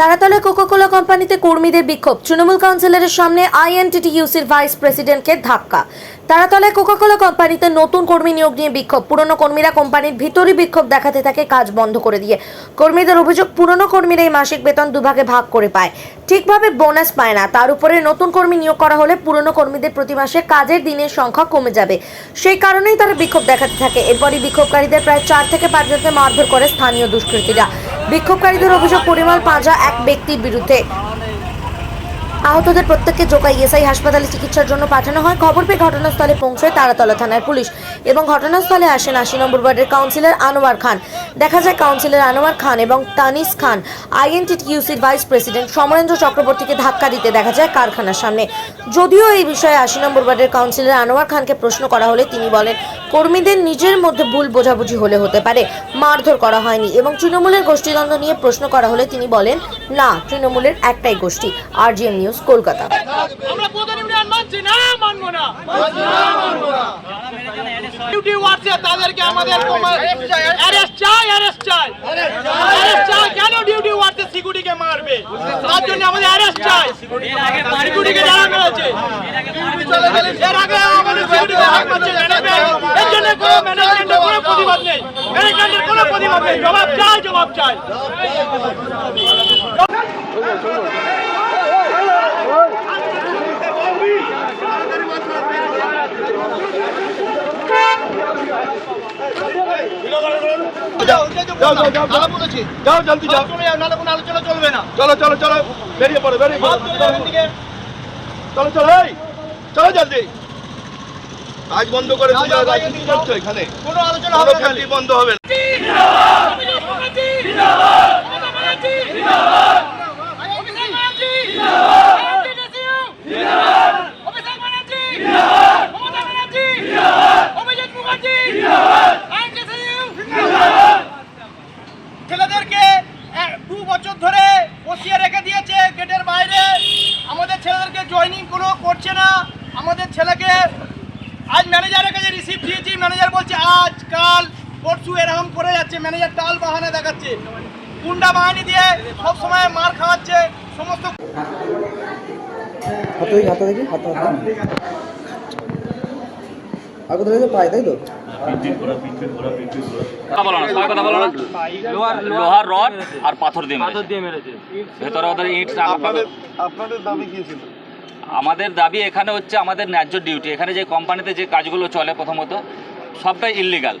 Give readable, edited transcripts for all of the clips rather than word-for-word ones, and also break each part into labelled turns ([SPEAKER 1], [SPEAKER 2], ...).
[SPEAKER 1] তারাতলায় Coca Cola কোম্পানিতে কর্মীদের বিক্ষোভ। তৃণমূল কাউন্সিলরের সামনে আইএনটিটিইউসির ভাইস প্রেসিডেন্টকে ধাক্কা। তারাতলায় কোকাকোলা কোম্পানিতে নতুন কর্মী নিয়োগ নিয়ে বিক্ষোভ। পুরনো কর্মীরা কোম্পানির ভিতরই বিক্ষোভ দেখাতে থাকে কাজ বন্ধ করে দিয়ে। কর্মীদের অভিযোগ, পুরনো কর্মীরা এই মাসিক বেতন দুভাগে ভাগ করে পায়, ঠিকভাবে বোনাস পায় না। তার উপরে নতুন কর্মী নিয়োগ করা হলে পুরনো কর্মীদের প্রতি মাসে কাজের দিনের সংখ্যা কমে যাবে। সেই কারণেই তারা বিক্ষোভ দেখাতে থাকে। এরপরই বিক্ষোভকারীদের প্রায় 4 থেকে 5 জনকে মারধর করে স্থানীয় দুষ্কৃতীরা। বিক্ষোভকারীদের অভিযোগ, পরিমল পাঁজা এক ব্যক্তির বিরুদ্ধে। আহতদের প্রত্যেককে জোকা ইএসআই হাসপাতালে চিকিৎসার জন্য পাঠানো হয়। খবর পেয়ে ঘটনাস্থলে পৌঁছয় তারাতলা থানার পুলিশ এবং ঘটনাস্থলে আসেন 80 নম্বর ওয়ার্ডের কাউন্সিলর আনোয়ার খান। দেখা যায় কাউন্সিলর আনোয়ার খান এবং তানিস খান আইএনটিটিইউসির ভাইস প্রেসিডেন্ট সমরেন্দ্র চক্রবর্তীকে ধাক্কা দিতে দেখা যায় কারখানার সামনে। যদিও এই বিষয়ে 80 নম্বর ওয়ার্ডের কাউন্সিলর আনোয়ার খানকে প্রশ্ন করা হলে তিনি বলেন, কর্মীদের নিজের মধ্যে ভুল বোঝাবুঝি হতে পারে, মারধর করা হয়নি। এবং তৃণমূলের গোষ্ঠীদ্বন্দ্ব নিয়ে প্রশ্ন করা হলে তিনি বলেন, না, তৃণমূলের একটাই গোষ্ঠী। RGM news, Kolkata.
[SPEAKER 2] আমরা প্রধান ইউনিয়ন মানছি না, মানবো না, ডিউটি ওয়ার্ডে তাদেরকে আমাদের অ্যারেস্ট চাই, অ্যারেস্ট চাই, অ্যারেস্ট চাই। কেন ডিউটি ওয়ার্ডে সিকিউরিটিকে মারবে? তার জন্য আমাদের অ্যারেস্ট চাই। সিকিউরিটিকে যারা মেরেছে, এর আগে আমাদের সিকিউরিটিকে হাত মারছে, এর জন্য কোনো ম্যানেজমেন্টের কোনো প্রতিবাদ নেই, ম্যানেজমেন্টের কোনো প্রতিবাদ নেই। জবাব চাই, জবাব চাই।
[SPEAKER 3] যাও জলদি যাও,
[SPEAKER 2] নাহলে কোনো আলোচনা চলবে না।
[SPEAKER 3] চলো চলো চলো, বেরিয়ে পড়ো, বেরিয়ে পড়ো, চলো চলো, এই চলো জলদি। কাজ বন্ধ করে রাজনীতি করছো এখানে,
[SPEAKER 2] কোনো আলোচনা হবে না,
[SPEAKER 3] বন্ধ হবে না।
[SPEAKER 2] ছেলেদেরকে 2 বছর ধরে বসিয়ে রেখে দিয়েছে গেটের বাইরে। আমাদের ছেলেদেরকে জয়েনিং কোনো করছে না। আমাদের ছেলেকে আজ ম্যানেজারের কাছে রিসিপ্ট দিয়েছি, ম্যানেজার বলছে আজ কাল পরশু এরকম করে যাচ্ছে। ম্যানেজার টাল বাহানা দেখাচ্ছে, গুন্ডা বাহিনী দিয়ে সব সময় মার খাওয়াচ্ছে। সমস্ত
[SPEAKER 4] পায়, তাই তো?
[SPEAKER 5] লোহার রড আর পাথর দিয়ে মেরেছে। ভেতরে ওদের ইট।
[SPEAKER 3] আপনাদের দাবি কি ছিল?
[SPEAKER 5] আমাদের দাবি এখানে হচ্ছে আমাদের ন্যায্য ডিউটি। এখানে যে কোম্পানিতে যে কাজগুলো চলে প্রথমত সবটাই ইললিগাল।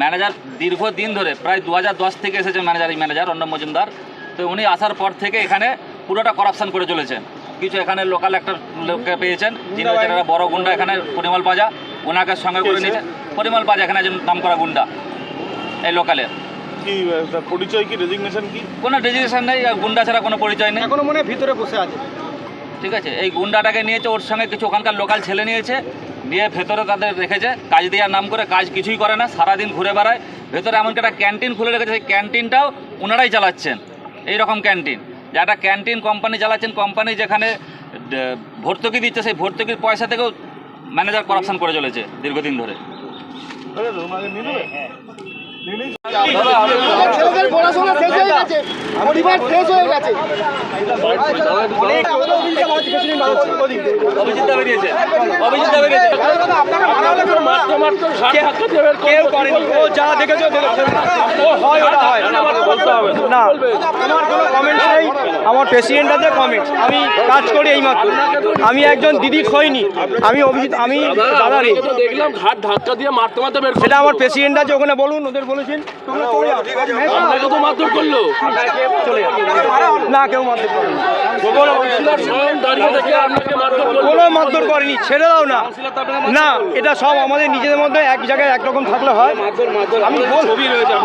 [SPEAKER 5] ম্যানেজার দীর্ঘদিন ধরে প্রায় 2010 থেকে এসেছে ম্যানেজার, এই ম্যানেজার অর্ণব মজুমদার। তো উনি আসার পর থেকে এখানে পুরোটা করাপশান করে চলেছেন। কিছু এখানে লোকাল একটা লোককে পেয়েছেন, যিনি হচ্ছেন একটা বড় গুন্ডা এখানে, পরিমল পাঁজা, ওনাকে সঙ্গে করে নিয়েছেন। পরিমল পাঁজা এখানে একজন নাম করা গুন্ডা এই লোকালের।
[SPEAKER 3] কি পরিচয়, কি রেজিগনেশন? কি
[SPEAKER 5] কোনো রেজিগনেশন নেই, গুন্ডা ছাড়া কোনো পরিচয় নেই।
[SPEAKER 2] এখনো মনে ভিতরে বসে আছে।
[SPEAKER 5] ঠিক আছে, এই গুন্ডাটাকে নিয়েছে, ওর সঙ্গে কিছু ওখানকার লোকাল ছেলে নিয়েছে, নিয়ে ভেতরে তাদের রেখেছে কাজ দেওয়ার নাম করে। কাজ কিছুই করে না, সারাদিন ঘুরে বেড়ায়। ভেতরে এমনকি একটা ক্যান্টিন খুলে রেখেছে, সেই ক্যান্টিনটাও ওনারাই চালাচ্ছেন। এই রকম ক্যান্টিন, যে একটা ক্যান্টিন কোম্পানি চালাচ্ছেন, কোম্পানি যেখানে ভর্তুকি দিচ্ছে, সেই ভর্তুকির পয়সা থেকেও ম্যানেজার করাপশন করে চলেছে দীর্ঘদিন ধরে।
[SPEAKER 2] ছেলেদের পড়াশোনা শেষ হয়ে গেছে, পরিবার শেষ হয়ে গেছে।
[SPEAKER 4] কেউ করেনি, ও যা দেখেছো ও হয়, ওটা হয় না, আমার কোনো কমেন্ট নেই। আমার প্রেসিডেন্ট আছে কমেন্ট, আমি কাজ করি এই মাত্র। আমি একজন দিদি খইনি, আমি দাদারই
[SPEAKER 6] দেখলাম ঘাট ধাক্কা দিয়ে মারতে মারতে বের।
[SPEAKER 4] সেটা আমার প্রেসিডেন্ট আছে, ওখানে বলুন, ওদের বলেছেন।
[SPEAKER 6] আপনাকে তো মারধর করলো?
[SPEAKER 4] না, কেউ মারধর করেনি, কোনো মারধর করেনি। ছেড়ে দাও না, না, এটা সব আমাদের নিজেদের মধ্যে এক জায়গায় একরকম থাকলে হয়। আমি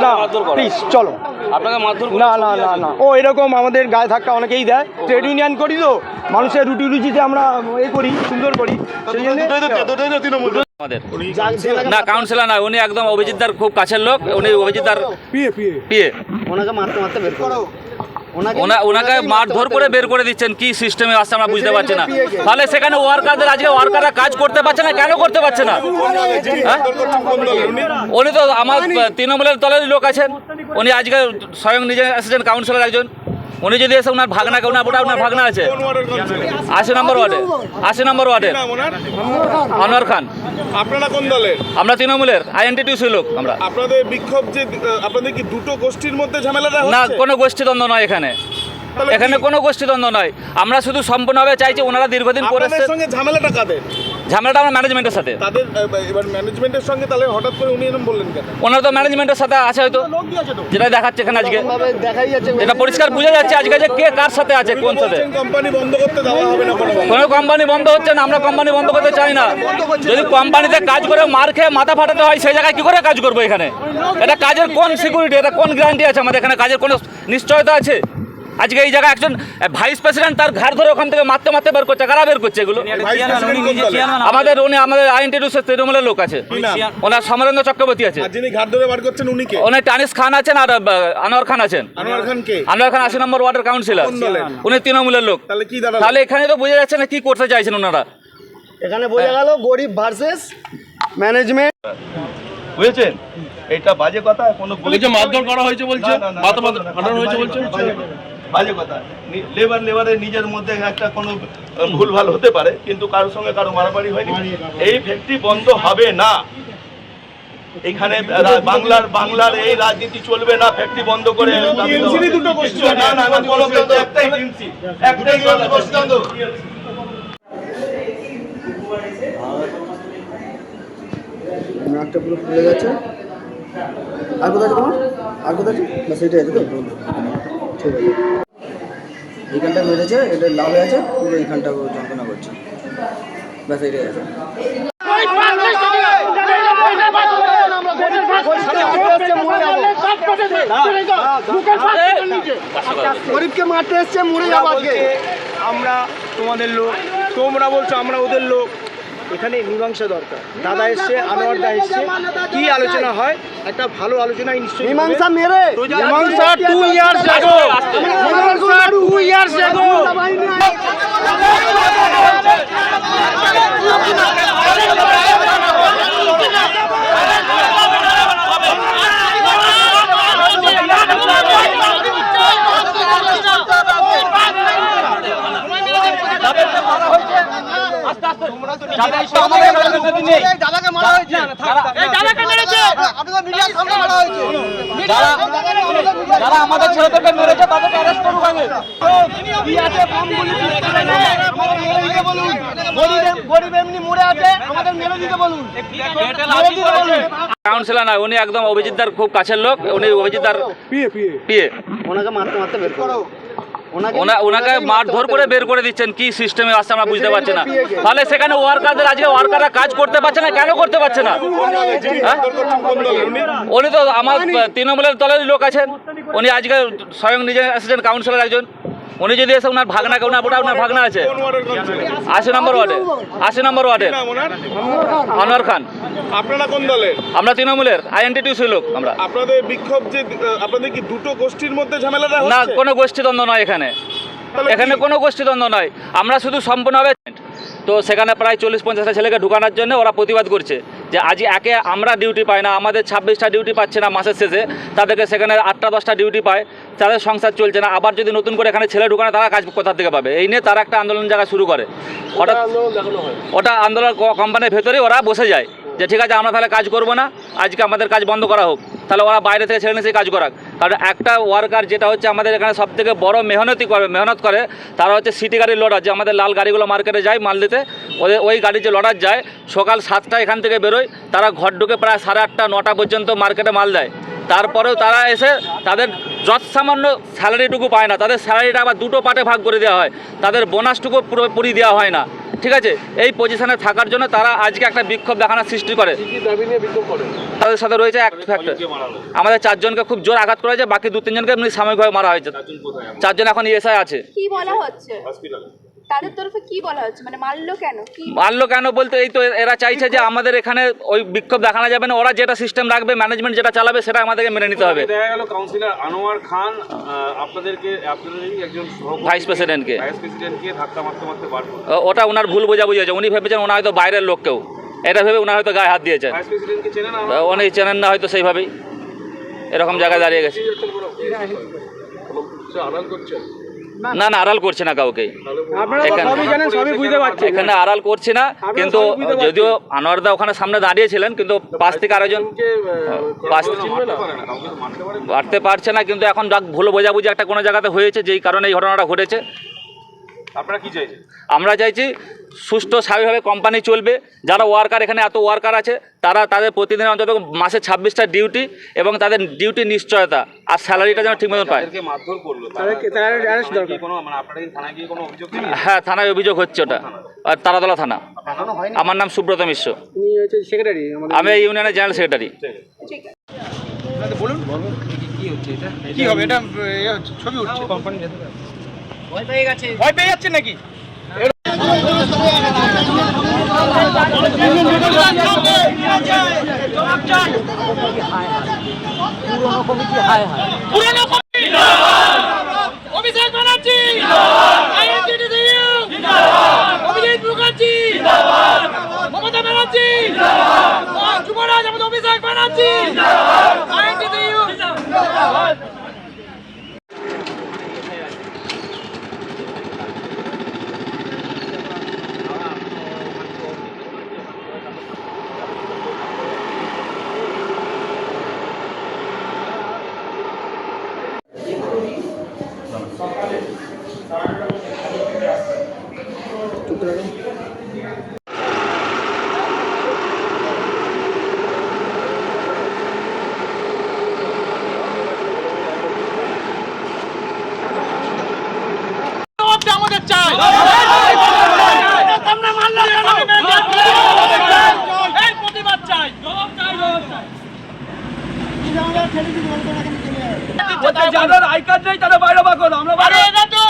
[SPEAKER 4] না, প্লিজ চলো।
[SPEAKER 6] আপনাকে মারধর?
[SPEAKER 4] না না না না, ও এরকম আমাদের গায়ে ধাক্কা অনেকেই দেয়। ট্রেড ইউনিয়ন করি তো, মানুষের রুটি রুচিতে আমরা এ করি, সুন্দর করি, সেই জন্য।
[SPEAKER 5] না, কাউন্সিলর না, উনি একদম অভিজিৎদার খুব কাছের লোক। উনি অভিজিৎদার পিএ।
[SPEAKER 4] ওনাকে মারতে মারতে বের করো।
[SPEAKER 5] ওনাকে মারধর করে বের করে দিচ্ছেন, কি সিস্টেমে আসছে আমরা বুঝতে পারছি না। তাহলে সেখানে ওয়ার্কারদের আজকে ওয়ার্কাররা কাজ করতে পারছে না, কেন করতে পারছে না? হ্যাঁ? উনি তো আমার তৃণমূলের দলের লোক আছেন, উনি আজকে স্বয়ং নিজে এসেছেন, কাউন্সিলর একজন। উনি যদি এসে ওনার ভাগনাকে ওনার ভাগনা আছে 80 নম্বর ওয়ার্ডের আনোয়ার খান।
[SPEAKER 3] আপনারা কোন দলের?
[SPEAKER 5] আমরা তৃণমূলের আইএনটিটিউসি লোক। আমরা
[SPEAKER 3] আপনাদের বিক্ষোভ যে আপনাদের কি দুটো গোষ্ঠীর মধ্যে ঝামেলাটা
[SPEAKER 5] না,
[SPEAKER 3] হচ্ছে?
[SPEAKER 5] কোনো গোষ্ঠীদ্বন্দ্ব নয় এখানে,
[SPEAKER 3] তাহলে
[SPEAKER 5] এখানে কোনো গোষ্ঠীদ্বন্দ্ব নয়। আমরা শুধু সম্পূর্ণভাবে চাইছি ওনারা দীর্ঘদিন করে
[SPEAKER 3] আপনাদের সঙ্গে ঝামেলাটা কাদের?
[SPEAKER 5] ঝামেলাটা আমরা ম্যানেজমেন্টের সাথে।
[SPEAKER 3] তাদের এবার ম্যানেজমেন্টের সঙ্গে তাহলে হঠাৎ করে উনি এরকম বললেন কেন?
[SPEAKER 5] ওনারা তো ম্যানেজমেন্টের সাথে আছে হয়তো, যেটা দেখাচ্ছে এখানে আজকে, এটা পরিষ্কার বোঝা যাচ্ছে আজকে যে কে কার সাথে আছে, কোন সাথে।
[SPEAKER 3] কোম্পানি বন্ধ করতে দেওয়া হবে না কোনো?
[SPEAKER 5] কোনো কোম্পানি বন্ধ হচ্ছে না, আমরা কোম্পানি বন্ধ করতে চাই না। যদি কোম্পানিতে কাজ করে মার খেয়ে মাথা ফাটাতে হয়, সেই জায়গায় কি করে কাজ করবো এখানে? এটা কাজের কোন সিকিউরিটি, এটা কোন গ্যারান্টি আছে আমাদের এখানে? কাজের কোনো নিশ্চয়তা আছে? আজকে এই জায়গায় একজন ভাইস প্রেসিডেন্ট তার ঘাড় ধরে ওখান থেকে মারতে মারতে বের করছে, কারা বের করছে এগুলো? আমাদের আইএনটিটিউসির তৃণমূলের লোক আছে, ওনার সমরেন্দ্র চক্রবর্তী আছে।
[SPEAKER 3] আর যিনি ঘাট ধরে বার করছেন উনি কে?
[SPEAKER 5] ওনার টানিস খান আছেন আর আনোয়ার খান আছেন।
[SPEAKER 3] আনোয়ার খান কে?
[SPEAKER 5] আনোয়ার খান 80 নম্বর ওয়ার্ডের কাউন্সিলর,
[SPEAKER 3] কোন দলের?
[SPEAKER 5] উনি তৃণমূলের লোক।
[SPEAKER 3] তাহলে কি দাঁড়ালো?
[SPEAKER 5] তাহলে এখানে তো বোঝা যাচ্ছে না কি করতে চাইছেন ওনারা।
[SPEAKER 7] এখানে বোঝা গেল গরিব ভার্সেস ম্যানেজমেন্ট।
[SPEAKER 3] বুঝেছেন? এটা বাজে কথা। কোনো
[SPEAKER 6] বলেছে মারধর করা হয়েছে বলছে, মাথা ফাটানো হয়েছে বলছে।
[SPEAKER 3] বাজে কথা। লেবারের নিজের মধ্যে একটা কোনো ভুলভাল হতে পারে, কিন্তু কারোর সঙ্গে কারো মারামারি হয়নি। এই ফ্যাক্টরি বন্ধ হবে না। এখানে বাংলার এই রাজনীতি চলবে না। ফ্যাক্টরি বন্ধ করে না না না, কোনো একটাই টিএমসি, একটাই সিদ্ধান্ত।
[SPEAKER 7] নাকটা পুরো ফুলে গেছে। আর কোথায় আছে তোমার? আর কোথায় আছে? বাস এটাই আছে তো? ঠিক আছে। এইখানটা মেরেছে, এটা লাল হয়ে আছে, পুরো এইখানটা যন্ত্রণা করছে। ব্যাস এটাই আছে। গরিবকে মারতে এসছে, মরে যাবো আজকে।
[SPEAKER 4] আমরা তোমাদের লোক, তোমরা বলছো আমরা ওদের লোক। এখানে মীমাংসা দরকার। দাদা এসছে, আনোয়ারদা এসছে, কি আলোচনা হয়? একটা ভালো আলোচনা নিশ্চয়ই।
[SPEAKER 7] মীমাংসা মেরে
[SPEAKER 4] মীমাংসা 2 ইয়ার্স ago, মীমাংসা 2 ইয়ার্স ago।
[SPEAKER 5] যারা আমাদের ছেলেদেরকে মেরেছে তাদেরকে অ্যারেস্ট করুক আগে।
[SPEAKER 7] গরিব এমনি মরে আছে, আমাদের মেরে দিতে বলুন।
[SPEAKER 5] কাউন্সিলর না, উনি একদম অভিজিৎদার খুব কাছের লোক। উনি অভিজিৎদার পিএ।
[SPEAKER 7] ওনাকে মারতে মারতে বের করো।
[SPEAKER 5] ওনাকে মারধর করে বের করে দিচ্ছেন, কি সিস্টেমে আসছে আমরা বুঝতে পারছি না। তাহলে সেখানে ওয়ার্কারদের আজকে ওয়ার্কাররা কাজ করতে পারছে না, কেন করতে পারছে না? হ্যাঁ? উনি তো আমার তৃণমূলের দলের লোক আছেন, উনি আজকে স্বয়ং নিজে এসেছেন, কাউন্সিলর একজন। উনি যদি এসে ওনার ভাগনাকে ওনার ভাগনা আছে 80 নম্বর ওয়ার্ডের আনোয়ার খান।
[SPEAKER 3] আপনারা কোন দলের?
[SPEAKER 5] আমরা তৃণমূলের আইএনটিটিউসি লোক। আমরা
[SPEAKER 3] আপনাদের বিক্ষোভ যে আপনাদের কি দুটো গোষ্ঠীর মধ্যে ঝামেলাটা
[SPEAKER 5] না,
[SPEAKER 3] হচ্ছে?
[SPEAKER 5] কোনো গোষ্ঠীদ্বন্দ্ব নয় এখানে, এখানে কোনো গোষ্ঠীদ্বন্দ্ব নয়। আমরা শুধু সম্পূর্ণভাবে তো সেখানে প্রায় 40-50টা ছেলেকে ঢুকানোর জন্য ওরা প্রতিবাদ করছে যে আজ একে আমরা ডিউটি পাই না, আমাদের 26টা ডিউটি পাচ্ছে না মাসের শেষে, তাদেরকে সেখানে 8টা-10টা ডিউটি পায়, তাদের সংসার চলছে না। আবার যদি নতুন করে এখানে ছেলে ঢুকানো, তারা কাজ কোথা থেকে পাবে? এই নিয়ে তারা একটা আন্দোলন জায়গা শুরু করে। হঠাৎ ওটা আন্দোলন কোম্পানির ভেতরে ওরা বসে যায় যে ঠিক আছে আমরা তাহলে কাজ করবো না, আজকে আমাদের কাজ বন্ধ করা হোক। তাহলে ওরা বাইরে থেকে ছেড়ে নিয়ে কাজ করাক। কারণ একটা ওয়ার্কার যেটা হচ্ছে আমাদের এখানে সবথেকে বড় মেহনত করে তারা হচ্ছে সিটি গাড়ির লোডার, যে আমাদের লাল গাড়িগুলো মার্কেটে যায় মাল দিতে, ওই গাড়ির যে লোডার যায় সকাল 7টা এখান থেকে বেরোয়, তারা ঘর ঢুকে প্রায় 8:30-9টা পর্যন্ত মার্কেটে মাল দেয়। তারপরেও তারা এসে তাদের যত সামান্য স্যালারিটুকু পায় না, তাদের স্যালারিটা আবার দুটো পার্টে ভাগ করে দেওয়া হয়, তাদের বোনাসটুকু পুরোপুরি দেওয়া হয় না। ঠিক আছে, এই পজিশনে থাকার জন্য তারা আজকে একটা বিক্ষোভ দেখানোর সৃষ্টি করে। তাদের সাথে রয়েছে এক ফ্যাক্টর, আমাদের 4 জনকে খুব জোর আঘাত করা হয়েছে, বাকি 2-3 জনকে এমনি সাময়িকভাবে মারা হয়েছে। 4 জন এখন ইএসআই আছে।
[SPEAKER 8] কি বলা হচ্ছে? তাদের তরফে কি বলা হচ্ছে, মানে মারলো কেন, কি
[SPEAKER 5] মারলো কেন বলতে এই তো এরা চাইছে যে আমাদের এখানে ওই বিক্ষোভ দেখানো যাবে না, ওরা যেটা সিস্টেম রাখবে, ম্যানেজমেন্ট যেটা চালাবে সেটা আমাদেরকে মেনে নিতে হবে।
[SPEAKER 6] দেখা গেল কাউন্সিলর আনোয়ার খান আপনাদেরই একজন
[SPEAKER 5] ভাইস প্রেসিডেন্টকে
[SPEAKER 6] ধাক্কা মারতে বার করলেন।
[SPEAKER 5] ওটা ওনার ভুল বোঝাবুঝি হয়েছে, উনি ভেবেছেন ওনার হয়তো বাইরের লোক কেউ, এটা ভেবে ওনার হয়তো গায়ে হাত দিয়েছেন।
[SPEAKER 6] ভাইস প্রেসিডেন্টকে চেনেন?
[SPEAKER 5] উনি চেনেন না হয়তো, সেইভাবেই এরকম জায়গায় দাঁড়িয়ে গেছে।
[SPEAKER 6] আড়াল করছেন?
[SPEAKER 5] না না, আড়াল করছে না কাউকে, এখানে আড়াল করছে না। কিন্তু যদিও আনোয়ারদা ওখানে সামনে দাঁড়িয়েছিলেন, কিন্তু পাশ থেকে আরেকজন বাড়তে পারছে না। কিন্তু এখন ভুল বোঝাবুঝি একটা কোনো জায়গাতে হয়েছে, যেই কারণে এই ঘটনাটা ঘটেছে।
[SPEAKER 6] আপনারা কি চাইছেন?
[SPEAKER 5] আমরা চাইছি সুষ্ঠু স্বাভাবিকভাবে কোম্পানি চলবে। যারা ওয়ার্কার, এখানে এত ওয়ার্কার আছে, তারা তাদের প্রতিদিন অন্তত মাসে 26টা ডিউটি এবং তাদের ডিউটি নিশ্চয়তা আর স্যালারিটা যেন ঠিক মতন পায়।
[SPEAKER 6] মারধর করলো,
[SPEAKER 5] হ্যাঁ, থানায় অভিযোগ হচ্ছে ওটা, আর তারাতলা থানা। আমার নাম সুব্রত মিশ্র, আমি এই ইউনিয়নের জেনারেল সেক্রেটারি।
[SPEAKER 4] বলুন কি হবে? এটা ছবি উঠছে, কোম্পানি ভয় পেয়ে যাচ্ছেন নাকি?
[SPEAKER 2] পুরনো কমিটি অভিষেক ব্যানার্জি, আইএনটিটিইউ, অভিজিৎ মুখার্জি, মমতা ব্যানার্জি, যুবরাজ আমাদের অভিষেক ব্যানার্জি, আইএনটিটিইউ। আমাদের চাই এই প্রতিবাদ চাই,
[SPEAKER 4] যাদের আই কার্ড নেই তারা বাইরে বার করো। আমরা
[SPEAKER 2] আরে এটা তো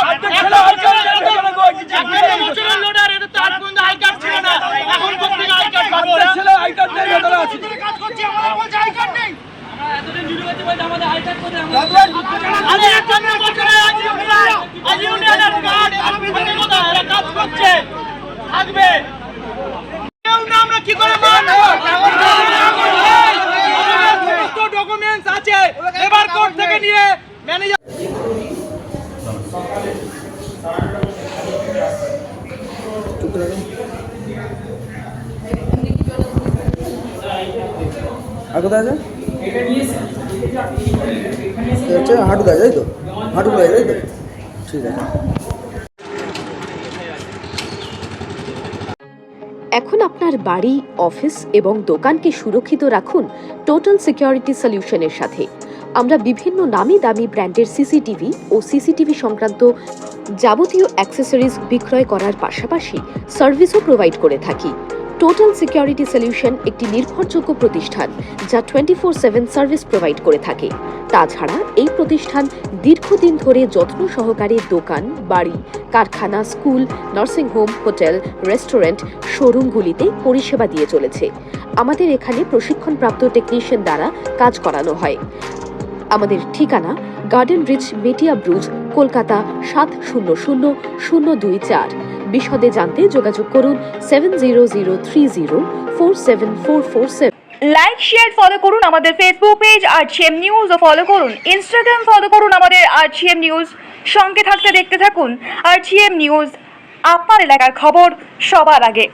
[SPEAKER 2] বছরের লোডার, এটা তো আজ পর্যন্ত আই কার্ড ছিল না, এখন করতে আই কার্ড পাবো না।
[SPEAKER 4] ছেলে আই কার্ড নেই, যারা আছে
[SPEAKER 2] কাজ করছি, আমরা বলছি আই কার্ড নেই। আমরা এতদিন জুড়ে গেছি বলতে আমাদের আই কার্ড করে আমরা আরে 15 বছরে আজ ইউনিয়নের কার্ড আমাদের কোথায় এরা কাজ করছে থাকবে কেউ না, আমরা কি করে মানবো? সমস্ত ডকুমেন্টস আছে, লেবার কোর্ট থেকে নিয়ে ম্যানেজার
[SPEAKER 7] আর কোথায় আছে? হচ্ছে হাঁটু গাছ, তাই তো? হাঁটু গাছ, তাই তো? ঠিক আছে।
[SPEAKER 9] এখন আপনার বাড়ি, অফিস এবং দোকানকে সুরক্ষিত রাখুন টোটাল সিকিউরিটি সলিউশনের সাথে। আমরা বিভিন্ন নামি দামি ব্র্যান্ডের সিসিটিভি ও সিসিটিভি সংক্রান্ত যাবতীয় অ্যাক্সেসরিজ বিক্রয় করার পাশাপাশি সার্ভিসও প্রোভাইড করে থাকি। টোটাল সিকিউরিটি সলিউশন একটি নির্ভরযোগ্য প্রতিষ্ঠান যা 24/7 সার্ভিস প্রোভাইড করে থাকে। তাছাড়া এই প্রতিষ্ঠান দীর্ঘদিন ধরে যত্ন সহকারে দোকান, বাড়ি, কারখানা, স্কুল, নার্সিংহোম, হোটেল, রেস্টুরেন্ট, শোরুমগুলিতে পরিষেবা দিয়ে চলেছে। আমাদের এখানে প্রশিক্ষণপ্রাপ্ত টেকনিশিয়ান দ্বারা কাজ করানো হয়। আমাদের ঠিকানা গার্ডেন রিচ, মেটিয়া ব্রুজ, কলকাতা 700024। বিশদে জানতে যোগাযোগ করুন 7003047447।
[SPEAKER 8] লাইক শেয়ার ফলো করুন আমাদের ফেসবুক পেজ আরজিএম নিউজ ও ফলো করুন ইনস্টাগ্রাম ফলো করুন আমাদের আরজিএম নিউজ। সঙ্গে থাকতে দেখতে থাকুন আরজিএম নিউজ, আপনার এলাকার খবর সবার আগে।